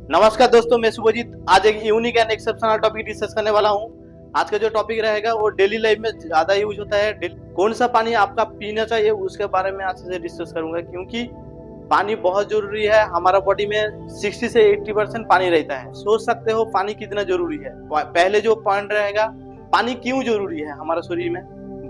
नमस्कार दोस्तों, मैं शुभजीत आज एक unique and exceptional topic discuss करने वाला हूँ। आज का जो टॉपिक रहेगा वो डेली लाइफ में ज्यादा यूज होता है। कौन सा पानी आपका पीना चाहिए उसके बारे में आज से डिस्कस करूंगा, क्योंकि पानी बहुत जरूरी है। हमारा बॉडी में 60 से 80% पानी रहता है। सोच सकते हो पानी कितना जरूरी है। पहले जो पॉइंट रहेगा, पानी क्यों जरूरी है हमारे शरीर में।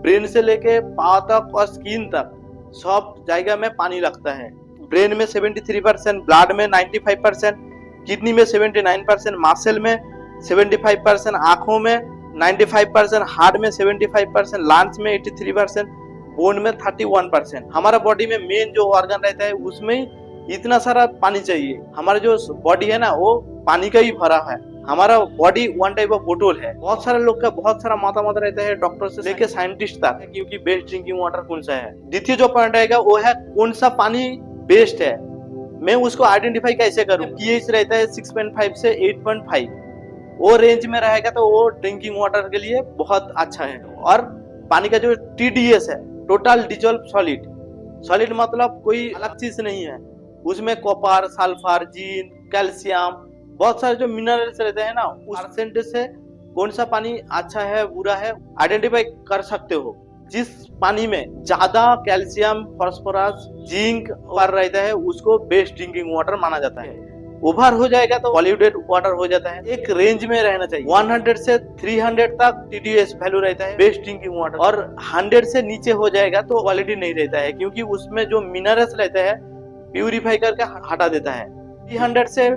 ब्रेन से लेके पाँव तक और स्किन तक सब जगह में पानी लगता है। ब्रेन में 73%, ब्लड में 95%, किडनी में 79%, मासल में 75%, आंखों में 95%, हार्ट में 75%, लंग्स में 83%, बोन में 31%। हमारा बॉडी में मेन जो ऑर्गन रहता है उसमें इतना सारा पानी चाहिए। हमारा जो बॉडी है ना वो पानी का ही भरा है। हमारा बॉडी वन टाइप ऑफ बोतल है। बहुत सारे लोग का बहुत सारा मत रहता है, डॉक्टर से लेके साइंटिस्ट तक, क्योंकि बेस्ट ड्रिंकिंग वाटर कौन सा है। द्वितीय जो पॉइंट रहेगा वो है कौन सा पानी बेस्ट है। मैं उसको आइडेंटिफाई कैसे करूं। पीएच रहता है 6.5 से 8.5, वो रेंज में रहेगा तो वो ड्रिंकिंग वाटर के लिए बहुत अच्छा है। और पानी का जो टीडीएस है, टोटल डिजॉल्व सॉलिड, सॉलिड मतलब कोई अलग चीज नहीं है। उसमें कॉपर, सल्फर, जिंक, कैल्शियम, बहुत सारे जो मिनरल्स रहते हैं ना, उस परसेंटेज से कौन सा पानी अच्छा है बुरा है आइडेंटिफाई कर सकते हो। जिस पानी में ज्यादा कैल्शियम, फास्फोरस, जिंक पर रहता है उसको बेस्ट ड्रिंकिंग वाटर माना जाता है। ओवर हो जाएगा तो पॉल्यूटेड वाटर हो जाता है। एक रेंज में रहना चाहिए। 100 से 300 तक टीडीएस वैल्यू रहता है बेस्ट ड्रिंकिंग वाटर, और 100 से नीचे हो जाएगा तो क्वालिटी नहीं रहता है, क्योंकि उसमें जो मिनरल्स रहते हैं प्यूरिफाई करके हटा देता है। 300 से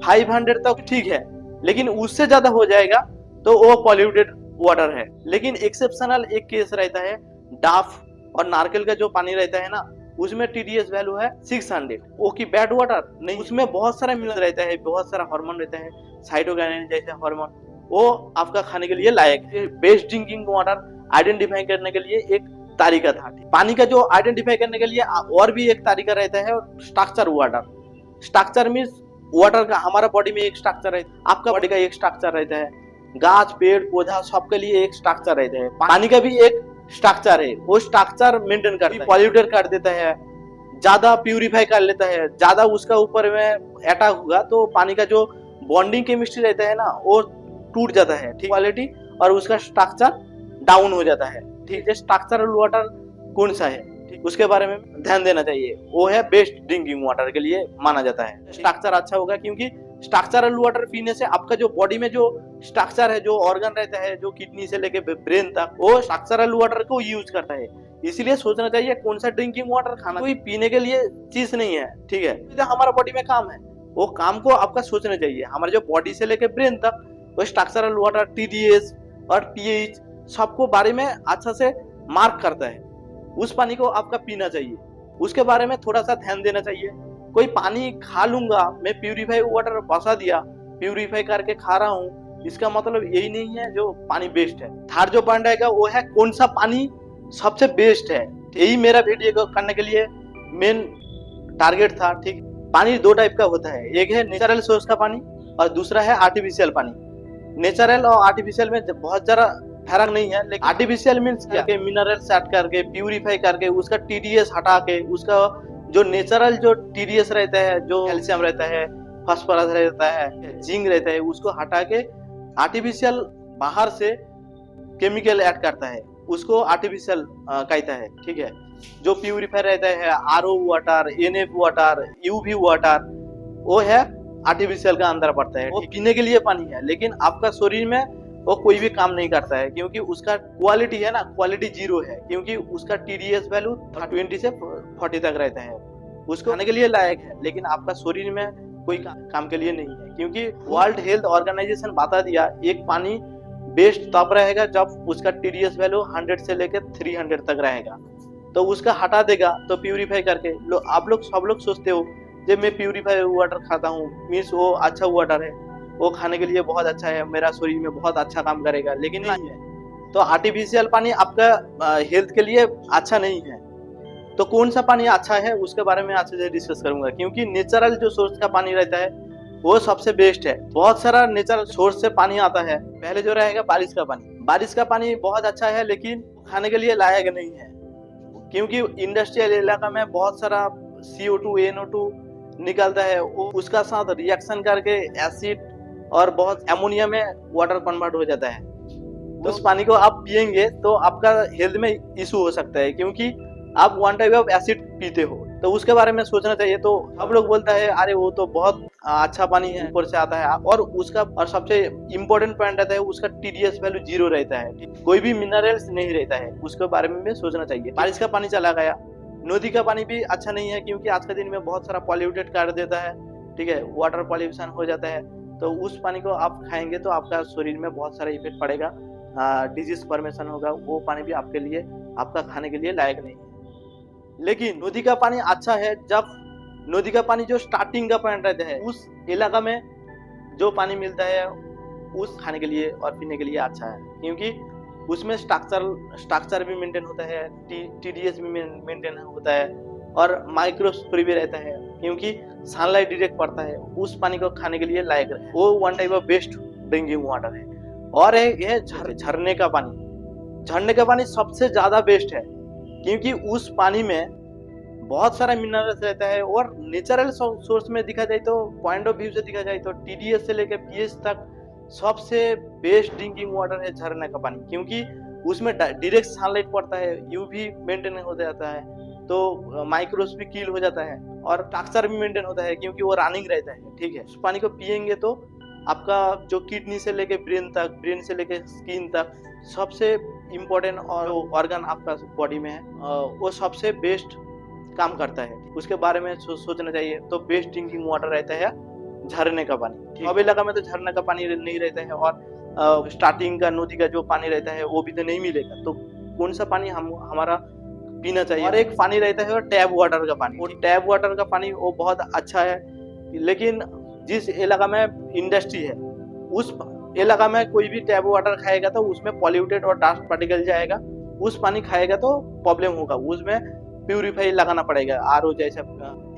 500 तक ठीक है, लेकिन उससे ज्यादा हो जाएगा तो वो पॉल्यूटेड वाटर है। लेकिन एक्सेप्शनल एक केस रहता है, डाफ और नारकेल का जो पानी रहता है ना, उसमें टीडीएस वैल्यू है 600। वो की बैड वाटर नहीं, उसमें बहुत सारा मिनरल रहता है, बहुत सारा हार्मोन रहता है, साइटोकाइनिन जैसे हार्मोन, वो आपका खाने के लिए लायक है। बेस्ट ड्रिंकिंग वाटर आइडेंटिफाई करने के लिए एक तरीका था। पानी का जो आइडेंटिफाई करने के लिए और भी एक तरीका रहता है, structure water. Structure means water का हमारा बॉडी में एक स्ट्रक्चर है, आपका बॉडी का एक स्ट्रक्चर रहता है। गाछ, पेड़, पौधा सबके लिए एक स्ट्रक्चर रहता है। पानी का भी एक स्ट्रक्चर है, वो स्ट्रक्चर मेंटेन करता है। पॉल्यूटेड कर देता है, ज्यादा प्यूरिफाई कर लेता है, ज्यादा उसका ऊपर में अटैक होगा तो पानी का जो बॉन्डिंग केमिस्ट्री रहता है ना वो टूट जाता है, ठीक, क्वालिटी, और उसका स्ट्रक्चर डाउन हो जाता है। ठीक है, स्ट्रक्चरल वाटर कौन सा है, ठीक, उसके बारे में ध्यान देना चाहिए। वो है बेस्ट ड्रिंकिंग वाटर के लिए माना जाता है। स्ट्रक्चर अच्छा होगा, क्योंकि स्ट्रक्चरल वाटर पीने से आपका जो बॉडी में जो स्ट्रक्चर है, जो ऑर्गन रहता है, जो किडनी से लेके ब्रेन तक, वो स्ट्रक्चरल वाटर को यूज करता है। इसलिए सोचना चाहिए कौन सा ड्रिंकिंग वाटर खाना। कोई पीने के लिए चीज नहीं है, ठीक है, तो हमारा बॉडी में काम है, वो काम को आपका सोचना चाहिए। हमारे जो बॉडी से लेके ब्रेन तक वो स्ट्रक्चरल वाटर, टीडीएस और पीएच सबको बारे में अच्छा से मार्क करता है। उस पानी को आपका पीना चाहिए, उसके बारे में थोड़ा सा ध्यान देना चाहिए। कोई पानी खा लूंगा, मैं प्यूरिफाई वाटर बसा दिया, प्यूरिफाई करके खा रहा हूँ, इसका मतलब यही नहीं है जो पानी बेस्ट है। थर्ड जो पॉइंट आएगा वो है कौन सा पानी सबसे बेस्ट है। यही मेरा वीडियो को करने के लिए मेन टारगेट था। ठीक, पानी दो टाइप का होता है, एक है नेचुरल सोर्स का पानी और दूसरा है आर्टिफिशियल पानी। नेचुरल और आर्टिफिशियल में बहुत जरा फर्क नहीं है, लेकिन आर्टिफिशियल मीन्स क्या, मिनरल्स ऐड करके, प्यूरिफाई करके, उसका टीडीएस हटा के, उसका जो नेचुरल जो टीडीएस रहता है, जो कैल्शियम रहता है, फास्फोरस रहता है, जिंक रहता है, उसको हटा के आर्टिफिशियल बाहर से केमिकल ऐड करता है, उसको आर्टिफिशियल कहता है। ठीक है, जो प्यूरिफाई रहता है, RO water, NF water, UV water, वो है आर्टिफिशियल का अंदर पड़ता है। वो पीने के लिए पानी है, लेकिन आपका शरीर में वो कोई भी काम नहीं करता है, क्योंकि उसका क्वालिटी है ना, क्वालिटी जीरो है, क्योंकि उसका टीडीएस वैल्यू 20 से 40 तक रहता है। उसको खाने के लिए लायक है, लेकिन आपका शरीर में कोई काम के लिए नहीं है, क्योंकि वर्ल्ड हेल्थ ऑर्गेनाइजेशन बता दिया एक पानी बेस्ट तब रहेगा जब उसका टीडीएस वैल्यू 100 से लेकर 300 तक रहेगा। तो उसका हटा देगा तो प्यूरिफाई करके आप लोग सब लोग सोचते हो जब मैं प्यूरिफाई वाटर खाता हूँ मीन्स वो अच्छा वाटर है, वो खाने के लिए बहुत अच्छा है, मेरा शरीर में बहुत अच्छा काम करेगा, लेकिन नहीं है। तो आर्टिफिशियल पानी आपका हेल्थ के लिए अच्छा नहीं है। तो कौन सा पानी अच्छा है उसके बारे में अच्छे से डिस्कस करूंगा, क्योंकि नेचुरल जो सोर्स का पानी रहता है वो सबसे बेस्ट है। बहुत सारा नेचुरल सोर्स से पानी आता है। पहले जो रहेगा बारिश का पानी। बारिश का पानी बहुत अच्छा है, लेकिन खाने के लिए लायक नहीं है, क्योंकि इंडस्ट्रियल इलाका में बहुत सारा CO2, NO2 निकलता है वो उसका साथ रिएक्शन करके एसिड और बहुत अमोनिया में वाटर कन्वर्ट हो जाता है। तो उस पानी को आप पिएंगे तो आपका हेल्थ में इशू हो सकता है, क्योंकि आप वन टाइप ऑफ एसिड पीते हो। तो उसके बारे में सोचना चाहिए। तो सब लोग बोलता है अरे वो तो बहुत अच्छा पानी है, ऊपर से आता है, और सबसे इम्पोर्टेंट पॉइंट रहता है उसका TDS वैल्यू 0 रहता है, कोई भी मिनरल्स नहीं रहता है। उसके बारे में भी सोचना चाहिए। बारिश का पानी चला गया, नदी का पानी भी अच्छा नहीं है, क्योंकि आज के दिन में बहुत सारा पॉल्यूटेड कर देता है, ठीक है, वाटर पॉल्यूशन हो जाता है। तो उस पानी को आप खाएंगे तो आपका शरीर में बहुत सारा इफेक्ट पड़ेगा, डिजीज फॉर्मेशन होगा। वो पानी भी आपके लिए, आपका खाने के लिए लायक नहीं है। लेकिन नदी का पानी अच्छा है जब नदी का पानी जो स्टार्टिंग का पॉइंट रहता है, उस इलाका में जो पानी मिलता है उस खाने के लिए और पीने के लिए अच्छा है, क्योंकि उसमें स्ट्रक्चर भी मेंटेन होता है, TDS भी मेंटेन होता है, और माइक्रोस्कोप भी रहता है, क्योंकि सनलाइट डायरेक्ट पड़ता है। उस पानी को खाने के लिए लायक है। वो one type of best drinking water है। और है झरने का पानी। झरने का पानी सबसे ज्यादा बेस्ट है, क्योंकि उस पानी में बहुत सारा मिनरल्स रहता है, और नेचुरल सोर्स में देखा जाए तो, पॉइंट ऑफ व्यू से देखा जाए तो, TDS से लेकर pH तक सबसे बेस्ट ड्रिंकिंग वाटर है झरने का पानी, क्योंकि उसमें डायरेक्ट सनलाइट पड़ता है, UV मेंटेन हो जाता है, तो माइक्रोब्स भी किल हो जाता है, और स्ट्रक्चर भी मेंटेन होता है, क्योंकि वो रनिंग रहता है, ठीक है। उस पानी को पिएंगे तो आपका जो किडनी से लेके ब्रेन तक, ब्रेन से लेके स्किन तक, सबसे इम्पोर्टेंट और ऑर्गन आपका बॉडी में है, वो सबसे बेस्ट काम करता है। उसके बारे में सोचना चाहिए। तो बेस्ट ड्रिंकिंग वाटर रहता है झरने का पानी। अब इलाका में तो झरने का पानी नहीं रहता है, और स्टार्टिंग का नदी का जो पानी रहता है वो भी तो नहीं मिलेगा। तो कौन सा पानी हमारा पीना चाहिए? और एक पानी रहता है टैप वाटर का पानी। वो टैप वाटर का पानी वो बहुत अच्छा है, लेकिन जिस इलाका में इंडस्ट्री है उस इलाका में कोई भी टैप वाटर खाएगा तो उसमें पॉल्यूटेड और डस्ट पार्टिकल जाएगा। उस पानी खाएगा तो प्रॉब्लम होगा, उसमें प्यूरिफाई लगाना पड़ेगा, RO जैसा,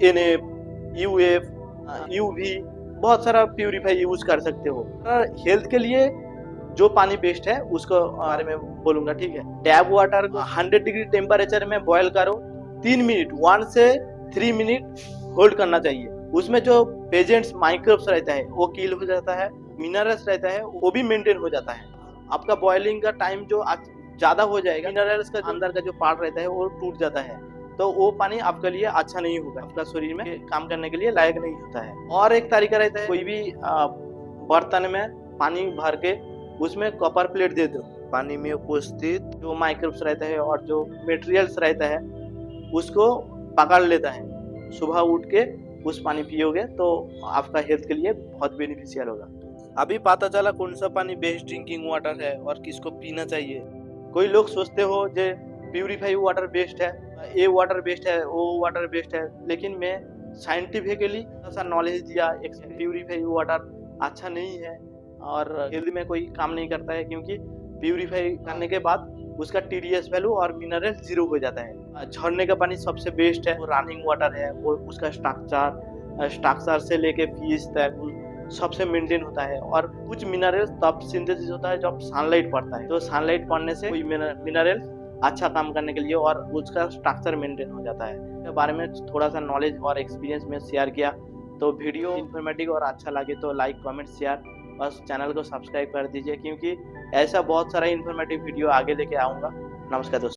NF, UF, UV, बहुत सारा प्यूरिफाई यूज कर सकते हो। हेल्थ के लिए जो पानी बेस्ट है उसको बारे में बोलूंगा, ठीक है। टैप वाटर को 100 डिग्री टेम्परेचर में बॉयल करो, 3 मिनट, 1 से 3 मिनट होल्ड करना चाहिए। उसमें जो पेजेंट्स माइक्रोब्स रहता है वो किल हो जाता है, मिनरल्स रहता है वो भी मेंटेन हो जाता है। आपका बॉइलिंग का टाइम जो ज्यादा हो जाएगा, मिनरल्स का अंदर का जो पार्ट रहता है वो टूट जाता है, तो वो पानी आपके लिए अच्छा नहीं होगा, आपका शरीर में काम करने के लिए लायक नहीं होता है। और एक तरीका रहता है, कोई भी बर्तन में पानी भर के उसमें कॉपर प्लेट दे दो, पानी में उपस्थित जो माइक्रोब्स रहता है और जो मटेरियल्स रहता है उसको पकड़ लेता है। सुबह उठ के उस पानी पियोगे तो आपका हेल्थ के लिए बहुत बेनिफिशियल होगा। अभी पता चला कौन सा पानी बेस्ट ड्रिंकिंग वाटर है और किसको पीना चाहिए। कोई लोग सोचते हो जे प्यूरिफाई वाटर बेस्ट है, ये वाटर बेस्ट है, वो वाटर बेस्ट है, लेकिन मैं साइंटिफिकली ऐसा नॉलेज दिया, एक प्यूरिफाई वाटर अच्छा नहीं है और हेल्थ में कोई काम नहीं करता है, क्योंकि प्यूरिफाई करने के बाद उसका TDS वैल्यू और मिनरल 0 हो जाता है। झरने का पानी सबसे बेस्ट है, वो रनिंग वाटर है, वो उसका स्ट्रक्चर से लेके pH तक सबसे मेंटेन होता है, और कुछ मिनरल्स तब सिंथेसिस होता है जब सनलाइट पड़ता है। तो सनलाइट पड़ने से कोई मिनरल अच्छा काम करने के लिए और उसका स्ट्रक्चर मेंटेन हो जाता है। इसके बारे में थोड़ा सा नॉलेज और एक्सपीरियंस में शेयर किया। तो वीडियो इन्फॉर्मेटिव और अच्छा लगे तो लाइक, कमेंट, शेयर, बस चैनल को सब्सक्राइब कर दीजिए, क्योंकि ऐसा बहुत सारा इन्फॉर्मेटिव वीडियो आगे लेके आऊँगा। नमस्कार दोस्तों।